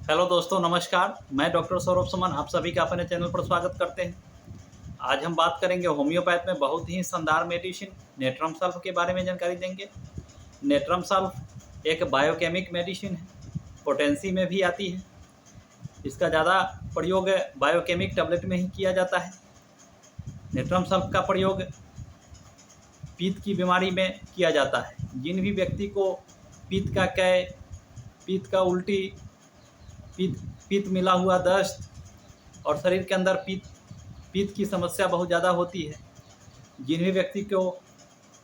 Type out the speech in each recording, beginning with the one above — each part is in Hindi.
हेलो दोस्तों, नमस्कार। मैं डॉक्टर सौरभ सुमन आप सभी का अपने चैनल पर स्वागत करते हैं। आज हम बात करेंगे होम्योपैथ में बहुत ही शानदार मेडिसिन नेट्रम सल्फ के बारे में जानकारी देंगे। नेट्रम सल्फ एक बायोकेमिक मेडिसिन है, पोटेंसी में भी आती है। इसका ज़्यादा प्रयोग बायोकेमिक टैबलेट में ही किया जाता है। नेट्रम सल्फ का प्रयोग पित्त की बीमारी में किया जाता है। जिन भी व्यक्ति को पित्त का कै, पित्त का उल्टी, पित्त मिला हुआ दस्त और शरीर के अंदर पित्त की समस्या बहुत ज़्यादा होती है, जिन भी व्यक्ति को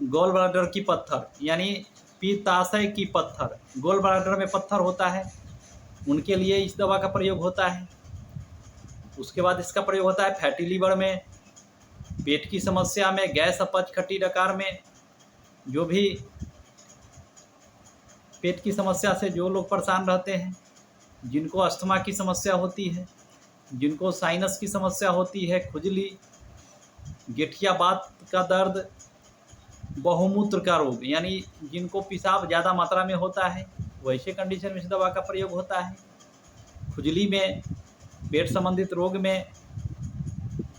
गॉल ब्लैडर की पत्थर यानी पित्ताशय की पत्थर, गॉल ब्लैडर में पत्थर होता है, उनके लिए इस दवा का प्रयोग होता है। उसके बाद इसका प्रयोग होता है फैटी लीवर में, पेट की समस्या में, गैस अपच खट्टी डकार में। जो भी पेट की समस्या से जो लोग परेशान रहते हैं, जिनको अस्थमा की समस्या होती है, जिनको साइनस की समस्या होती है, खुजली, गठिया बात का दर्द, बहुमूत्र का रोग यानी जिनको पेशाब ज़्यादा मात्रा में होता है, वैसे कंडीशन में इस दवा का प्रयोग होता है। खुजली में, पेट संबंधित रोग में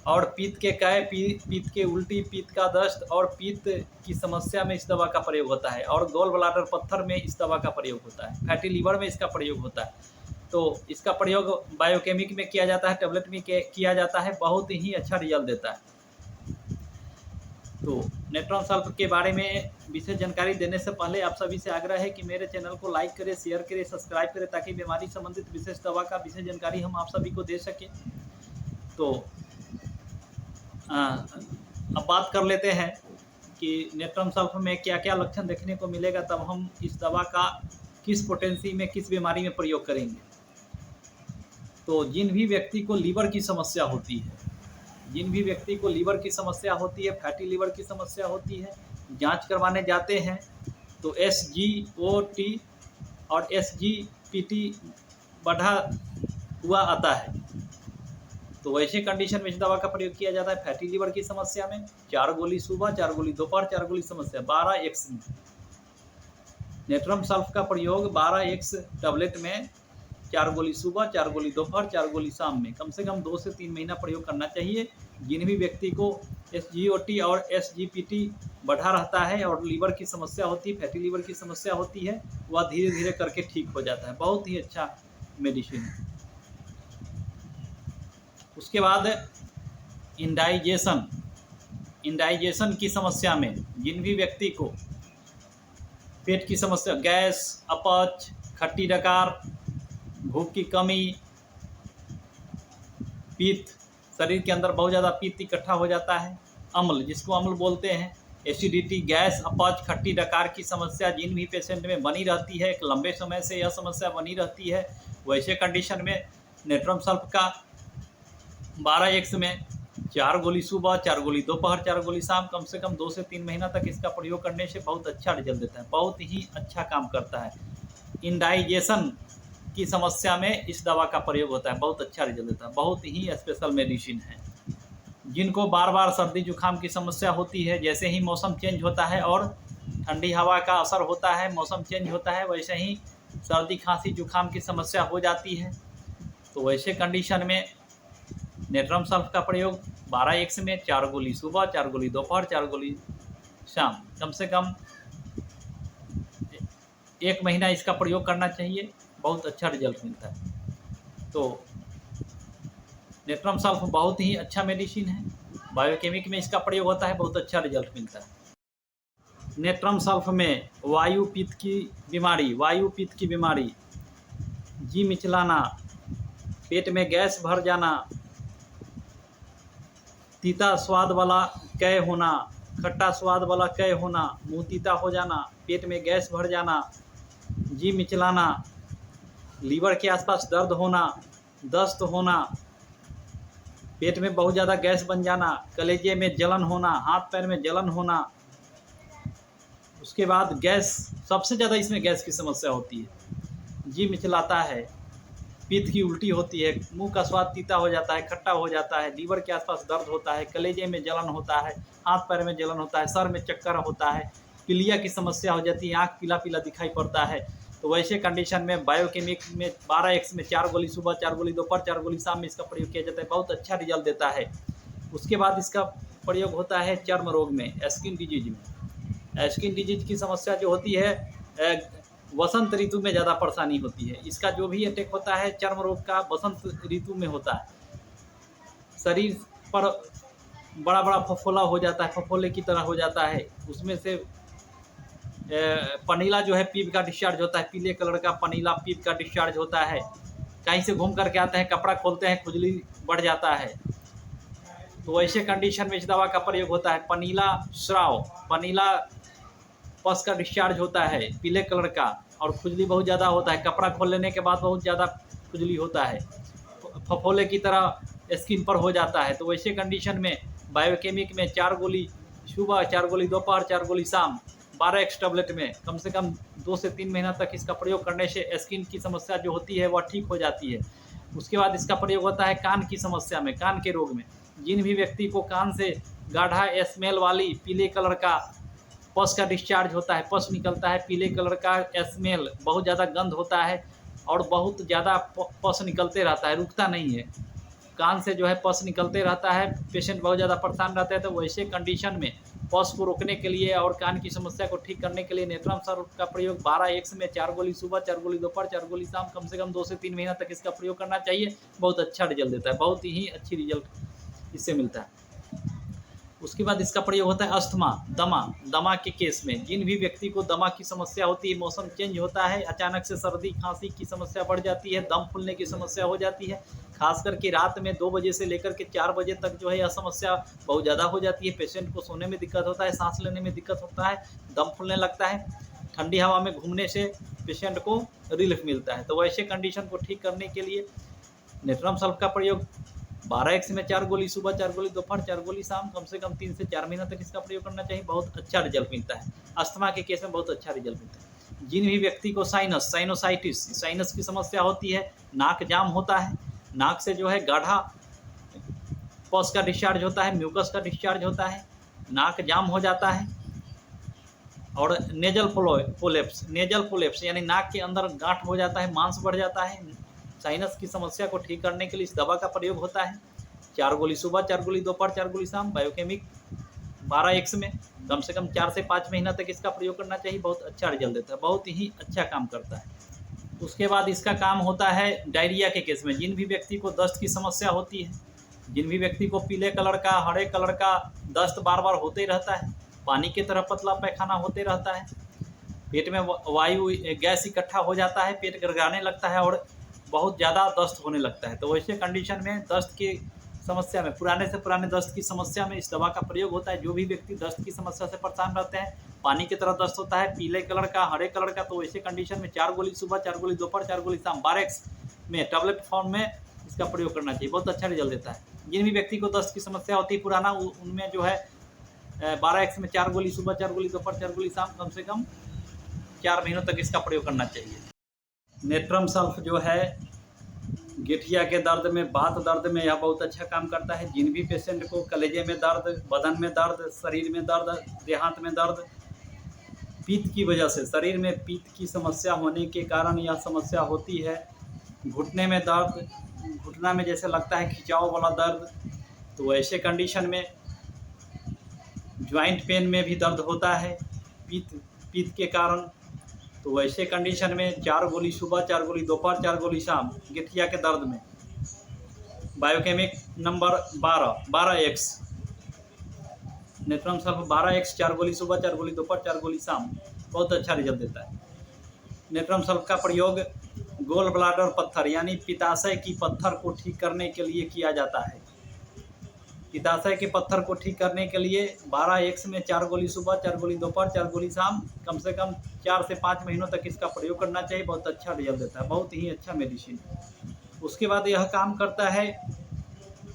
और पित्त के कै, पित्त के उल्टी, पित्त का दस्त और पित्त की समस्या में इस दवा का प्रयोग होता है। और गॉल ब्लैडर पत्थर में इस दवा का प्रयोग होता है। फैटी लीवर में इसका प्रयोग होता है। तो इसका प्रयोग बायोकेमिक में किया जाता है, टैबलेट में किया जाता है, बहुत ही अच्छा रिजल्ट देता है। तो नेट्रम सल्फ के बारे में विशेष जानकारी देने से पहले आप सभी से आग्रह है कि मेरे चैनल को लाइक करें, शेयर करें, सब्सक्राइब करें, ताकि बीमारी संबंधित विशेष दवा का विशेष जानकारी हम आप सभी को दे सकें। तो अब बात कर लेते हैं कि नेट्रम सल्फ में क्या क्या लक्षण देखने को मिलेगा, तब हम इस दवा का किस पोटेंसी में, किस बीमारी में प्रयोग करेंगे। तो जिन भी व्यक्ति को लीवर की समस्या होती है, जिन भी व्यक्ति को लीवर की समस्या होती है, फैटी लीवर की समस्या होती है, जांच करवाने जाते हैं तो SGOT और SGPT बढ़ा हुआ आता है। तो वैसे कंडीशन में इस दवा का प्रयोग किया जाता है। फैटी लीवर की समस्या में 4 गोली सुबह, 4 गोली दोपहर, 4 गोली समस्या 12x में। नेट्रम सल्फ का प्रयोग 12x टैबलेट में 4 गोली सुबह, 4 गोली दोपहर, 4 गोली शाम में कम से कम 2 से 3 महीना प्रयोग करना चाहिए। जिन भी व्यक्ति को SGOT और SGPT बढ़ा रहता है और लीवर की समस्या होती है, फैटी लीवर की समस्या होती है, वह धीरे धीरे करके ठीक हो जाता है। बहुत ही अच्छा मेडिसिन है। उसके बाद इंडाइजेशन की समस्या में, जिन भी व्यक्ति को पेट की समस्या, गैस, अपच, खट्टी डकार, भूख की कमी, पित्त, शरीर के अंदर बहुत ज़्यादा पित्त इकट्ठा हो जाता है, अम्ल, जिसको अम्ल बोलते हैं, एसिडिटी, गैस, अपच, खट्टी डकार की समस्या जिन भी पेशेंट में बनी रहती है, एक लंबे समय से यह समस्या बनी रहती है, वैसे कंडीशन में नेट्रम सल्फ का 12x में 4 गोली सुबह, 4 गोली दोपहर, 4 गोली शाम, कम से कम 2 से 3 महीना तक इसका प्रयोग करने से बहुत अच्छा रिजल्ट देता है। बहुत ही अच्छा काम करता है। इंडाइजेशन की समस्या में इस दवा का प्रयोग होता है, बहुत अच्छा रिजल्ट देता है। बहुत ही स्पेशल मेडिसिन है। जिनको बार बार सर्दी जुकाम की समस्या होती है, जैसे ही मौसम चेंज होता है और ठंडी हवा का असर होता है, मौसम चेंज होता है, वैसे ही सर्दी खांसी जुकाम की समस्या हो जाती है। तो वैसे कंडीशन में नेट्रम सल्फ का प्रयोग 12x में 4 गोली सुबह, 4 गोली दोपहर, 4 गोली शाम, कम से कम 1 महीना इसका प्रयोग करना चाहिए। बहुत अच्छा रिजल्ट मिलता है। तो नेट्रम सल्फ बहुत ही अच्छा मेडिसिन है। बायोकेमिक में इसका प्रयोग होता है, बहुत अच्छा रिजल्ट मिलता है। नेट्रम सल्फ में वायु पित्त की बीमारी, जी मिचलाना, पेट में गैस भर जाना, तीता स्वाद वाला कै होना, खट्टा स्वाद वाला कै होना, मुँह तीता हो जाना, पेट में गैस भर जाना, जी मिचलाना, लीवर के आसपास दर्द होना, दस्त होना, पेट में बहुत ज़्यादा गैस बन जाना, कलेजे में जलन होना, हाथ पैर में जलन होना। उसके बाद गैस, सबसे ज़्यादा इसमें गैस की समस्या होती है। जी मिचलाता है, पित्त की उल्टी होती है, मुंह का स्वाद तीता हो जाता है, खट्टा हो जाता है, लीवर के आसपास दर्द होता है, कलेजे में जलन होता है, हाथ पैर में जलन होता है, सर में चक्कर होता है, पीलिया की समस्या हो जाती है, आँख पीला पीला दिखाई पड़ता है। तो वैसे कंडीशन में बायोकेमिक में 12x में 4 गोली सुबह, 4 गोली दोपहर, 4 गोली शाम में इसका प्रयोग किया जाता है, बहुत अच्छा रिजल्ट देता है। उसके बाद इसका प्रयोग होता है चर्म रोग में, स्किन डिजीज में। स्किन डिजीज की समस्या जो होती है वसंत ऋतु में ज़्यादा परेशानी होती है। इसका जो भी अटैक होता है चर्म रोग का वसंत ऋतु में होता है। शरीर पर बड़ा बड़ा फफोला हो जाता है, फफोले की तरह हो जाता है, उसमें से पनीला जो है पीप का डिस्चार्ज होता है, पीले कलर का पनीला पीप का डिस्चार्ज होता है। कहीं से घूम करके आते हैं, कपड़ा खोलते हैं, खुजली बढ़ जाता है। तो ऐसे कंडीशन में इस दवा का प्रयोग होता है। पनीला स्राव, पनीला पस का डिस्चार्ज होता है पीले कलर का, और खुजली बहुत ज़्यादा होता है, कपड़ा खोल लेने के बाद बहुत ज़्यादा खुजली होता है, फफोले की तरह स्किन पर हो जाता है। तो वैसे कंडीशन में बायोकेमिक में 4 गोली सुबह, 4 गोली दोपहर, 4 गोली शाम 12x टैबलेट में कम से कम 2 से 3 महीना तक इसका प्रयोग करने से स्किन की समस्या जो होती है वह ठीक हो जाती है। उसके बाद इसका प्रयोग होता है कान की समस्या में, कान के रोग में। जिन भी व्यक्ति को कान से गाढ़ा स्मेल वाली पीले कलर का पस का डिस्चार्ज होता है, पस निकलता है पीले कलर का, स्मेल बहुत ज़्यादा गंध होता है और बहुत ज़्यादा पस निकलते रहता है, रुकता नहीं है, कान से जो है पस निकलते रहता है, पेशेंट बहुत ज़्यादा परेशान रहते हैं। तो वैसे कंडीशन में पस को रोकने के लिए और कान की समस्या को ठीक करने के लिए नेत्रम सर्व का प्रयोग 12x में 4 गोली सुबह, 4 गोली दोपहर, 4 गोली शाम कम से कम 2 से 3 महीना तक इसका प्रयोग करना चाहिए। बहुत अच्छा रिजल्ट देता है, बहुत ही अच्छी रिजल्ट इससे मिलता है। उसके बाद इसका प्रयोग होता है अस्थमा, दमा के केस में। जिन भी व्यक्ति को दमा की समस्या होती है, मौसम चेंज होता है, अचानक से सर्दी खांसी की समस्या बढ़ जाती है, दम फूलने की समस्या हो जाती है, खास करके रात में 2 बजे से लेकर के 4 बजे तक जो है यह समस्या बहुत ज़्यादा हो जाती है। पेशेंट को सोने में दिक्कत होता है, सांस लेने में दिक्कत होता है, दम फूलने लगता है। ठंडी हवा में घूमने से पेशेंट को रिलीफ मिलता है। तो वैसे कंडीशन को ठीक करने के लिए नेत्रम सल्फ का प्रयोग 12x में 4 गोली सुबह, 4 गोली दोपहर, 4 गोली शाम कम से कम 3 से 4 महीना तक इसका प्रयोग करना चाहिए। बहुत अच्छा रिजल्ट मिलता है। अस्थमा के केस में बहुत अच्छा रिजल्ट मिलता है। जिन भी व्यक्ति को साइनस की समस्या होती है, नाक जाम होता है, नाक से जो है गाढ़ा पस का डिस्चार्ज होता है, म्यूकस का डिस्चार्ज होता है, नाक जाम हो जाता है, और नेजल पोलेप्स यानी नाक के अंदर गांठ हो जाता है, मांस बढ़ जाता है। साइनस की समस्या को ठीक करने के लिए इस दवा का प्रयोग होता है। 4 गोली सुबह, 4 गोली दोपहर, 4 गोली शाम, बायोकेमिक 12x में कम से कम 4 से 5 महीना तक इसका प्रयोग करना चाहिए। बहुत अच्छा रिजल्ट देता है, बहुत ही अच्छा काम करता है। उसके बाद इसका काम होता है डायरिया के केस में। जिन भी व्यक्ति को दस्त की समस्या होती है, जिन भी व्यक्ति को पीले कलर का, हरे कलर का दस्त बार बार होते रहता है, पानी की तरह पतला पैखाना होते रहता है, पेट में वायु गैस इकट्ठा हो जाता है, पेट गड़गड़ाने लगता है और बहुत ज़्यादा दस्त होने लगता है। तो वैसे कंडीशन में दस्त की समस्या में, पुराने से पुराने दस्त की समस्या में इस दवा का प्रयोग होता है। जो भी व्यक्ति दस्त की समस्या से परेशान रहते हैं, पानी की तरह दस्त होता है, पीले कलर का, हरे कलर का, तो वैसे कंडीशन में 4 गोली सुबह, 4 गोली दोपहर, 4 गोली शाम 12x में टैबलेट फॉर्म में इसका प्रयोग करना चाहिए। बहुत अच्छा रिजल्ट देता है। जिन भी व्यक्ति को दस्त की समस्या होती है पुराना, उनमें जो है 12x में 4 गोली सुबह, 4 गोली दोपहर, 4 गोली शाम कम से कम 4 महीनों तक इसका प्रयोग करना चाहिए। नेत्रम सल्फ जो है गठिया के दर्द में, बात दर्द में यह बहुत अच्छा काम करता है। जिन भी पेशेंट को कलेजे में दर्द, बदन में दर्द, शरीर में दर्द, देह हाथ में दर्द, पित्त की वजह से, शरीर में पित्त की समस्या होने के कारण यह समस्या होती है। घुटने में दर्द, घुटना में जैसे लगता है खिंचाव वाला दर्द, तो ऐसे कंडीशन में ज्वाइंट पेन में भी दर्द होता है पित्त के कारण। तो वैसे कंडीशन में 4 गोली सुबह, 4 गोली दोपहर, 4 गोली शाम गठिया के दर्द में biochemic number 12x नेत्रम sulph 12x 4 गोली सुबह, 4 गोली दोपहर, 4 गोली शाम बहुत अच्छा रिजल्ट देता है। नेत्रम सल्फ का प्रयोग गोल ब्लाडर पत्थर यानी पित्ताशय की पत्थर को ठीक करने के लिए किया जाता है। पित्ताशय के पत्थर को ठीक करने के लिए 12x में 4 गोली सुबह, 4 गोली दोपहर, 4 गोली शाम कम से कम 4 से 5 महीनों तक इसका प्रयोग करना चाहिए। बहुत अच्छा रिजल्ट देता है, बहुत ही अच्छा मेडिसिन। उसके बाद यह काम करता है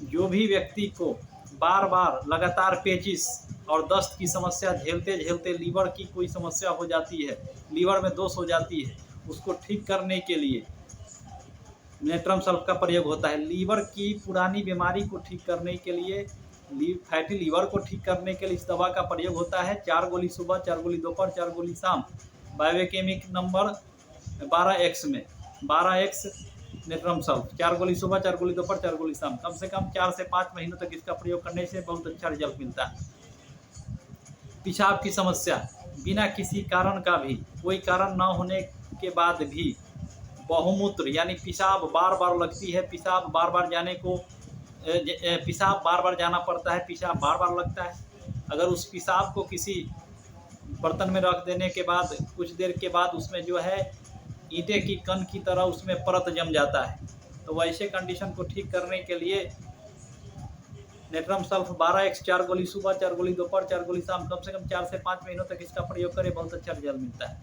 जो भी व्यक्ति को बार बार लगातार पेचिस और दस्त की समस्या झेलते झेलते लीवर की कोई समस्या हो जाती है, लीवर में दोष हो जाती है, उसको ठीक करने के लिए नेत्रम सल्फ का प्रयोग होता है। लीवर की पुरानी बीमारी को ठीक करने के लिए, फैटी लीवर को ठीक करने के लिए इस दवा का प्रयोग होता है। 4 गोली सुबह, 4 गोली दोपहर, 4 गोली शाम बायोकेमिक नंबर 12x में 12x नेट्रम सल्फ 4 गोली सुबह, 4 गोली दोपहर, 4 गोली शाम, कम से कम 4 से 5 महीनों तक इसका प्रयोग करने से बहुत अच्छा रिजल्ट मिलता है। पेशाब की समस्या, बिना किसी कारण का भी, कोई कारण ना होने के बाद भी बहुमूत्र यानी पेशाब बार बार लगती है, पेशाब बार बार जाने को पेशाब बार बार जाना पड़ता है, पेशाब बार बार लगता है। अगर उस पेशाब को किसी बर्तन में रख देने के बाद कुछ देर के बाद उसमें जो है ईंटे की कण की तरह उसमें परत जम जाता है, तो वैसे कंडीशन को ठीक करने के लिए नेट्रम सल्फ 12x 4 गोली सुबह, 4 गोली दोपहर, 4 गोली शाम, कम से कम 4 से 5 महीनों तक इसका प्रयोग करें, बहुत अच्छा रिजल्ट मिलता है।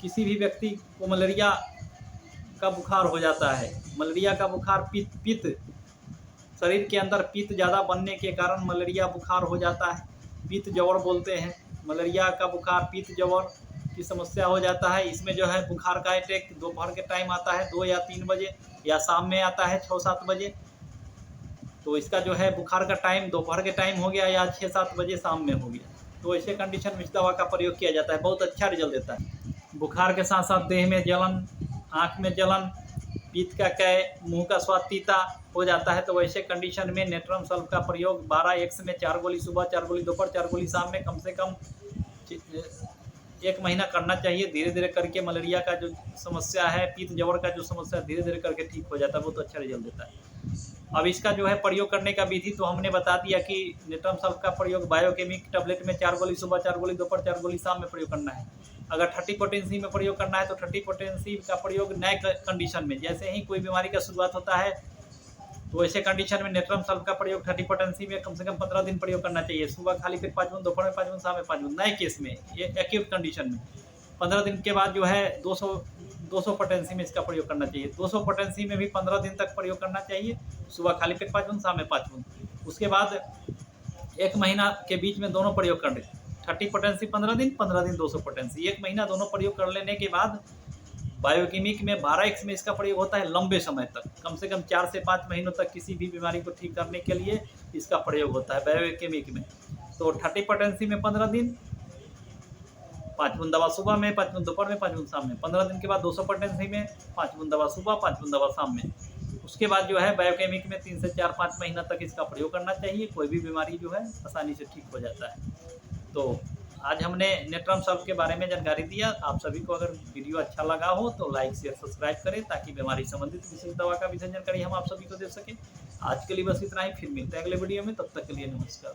किसी भी व्यक्ति को मलेरिया का बुखार हो जाता है, मलेरिया का बुखार पित्त शरीर के अंदर पित्त ज़्यादा बनने के कारण मलेरिया बुखार हो जाता है, पित्त जवर बोलते हैं। मलेरिया का बुखार पित्त जवर की समस्या हो जाता है। इसमें जो है बुखार का अटैक दोपहर के टाइम आता है 2 या 3 बजे, या शाम में आता है 6-7 बजे। तो इसका जो है बुखार का टाइम दोपहर के टाइम हो गया या 6-7 बजे शाम में हो गया, तो ऐसे कंडीशन में इस दवा का प्रयोग किया जाता है, बहुत अच्छा रिजल्ट देता है। बुखार के साथ साथ देह में जलन, आँख में जलन, पित्त का कै, मुंह का स्वाद तीता हो जाता है, तो वैसे कंडीशन में नेट्रम सल्फ का प्रयोग 12x में 4 गोली सुबह, 4 गोली दोपहर, 4 गोली शाम में कम से कम 1 महीना करना चाहिए। धीरे धीरे करके मलेरिया का जो समस्या है, पित्त जवर का जो समस्या, धीरे धीरे करके ठीक हो जाता है, बहुत अच्छा रिजल्ट देता है। अब इसका जो है प्रयोग करने का विधि तो हमने बता दिया कि नेट्रम सल्फ का प्रयोग बायोकेमिक टैबलेट में 4 गोली सुबह, 4 गोली दोपहर, 4 गोली शाम में प्रयोग करना है। अगर 30 पोटेंसी में प्रयोग करना है तो 30 पोटेंसी का प्रयोग नए कंडीशन में, जैसे ही कोई बीमारी का शुरुआत होता है तो ऐसे कंडीशन में नेट्रम सल्फ का प्रयोग 30 पोटेंसी में कम से कम 15 दिन प्रयोग करना चाहिए। सुबह खाली पेट 5 बूंद, दोपहर में 5 बूंद, शाम में 5 बूंद। नए केस में, ये एक्यूट कंडीशन में 15 दिन के बाद जो है 200 पोटेंसी में इसका प्रयोग करना चाहिए। 200 पोटेंसी में भी 15 दिन तक प्रयोग करना चाहिए। सुबह खाली पेट 5 बूंद, शाम में 5 बूंद। उसके बाद 1 महीना के बीच में दोनों प्रयोग कर लें। 30 पोटेंसी 15 दिन, 15 दिन 200 पोटेंसी, 1 महीना दोनों प्रयोग कर लेने के बाद बायोकेमिक में 12x में इसका प्रयोग होता है लंबे समय तक, कम से कम 4 से 5 महीनों तक किसी भी बीमारी को ठीक करने के लिए इसका प्रयोग होता है बायोकेमिक में। तो 30 पोटेंसी में 15 दिन, 5 बूंद दवा सुबह में, 5 बूंद दोपहर में, 5 बूंद शाम में। 15 दिन के बाद 200 पोटेंसी में 5 बूंद दवा सुबह, 5 बूंद दवा शाम में। उसके बाद जो है बायोकेमिक में 3 से 4-5 महीना तक इसका प्रयोग करना चाहिए। कोई भी बीमारी जो है आसानी से ठीक हो जाता है। तो आज हमने नेट्रम सल्फ के बारे में जानकारी दिया। आप सभी को अगर वीडियो अच्छा लगा हो तो लाइक शेयर सब्सक्राइब करें, ताकि बीमारी संबंधित विशेष दवा का विषय जानकारी हम आप सभी को दे सकें। आज के लिए बस इतना ही, फिर मिलते हैं अगले वीडियो में, तब तक के लिए नमस्कार।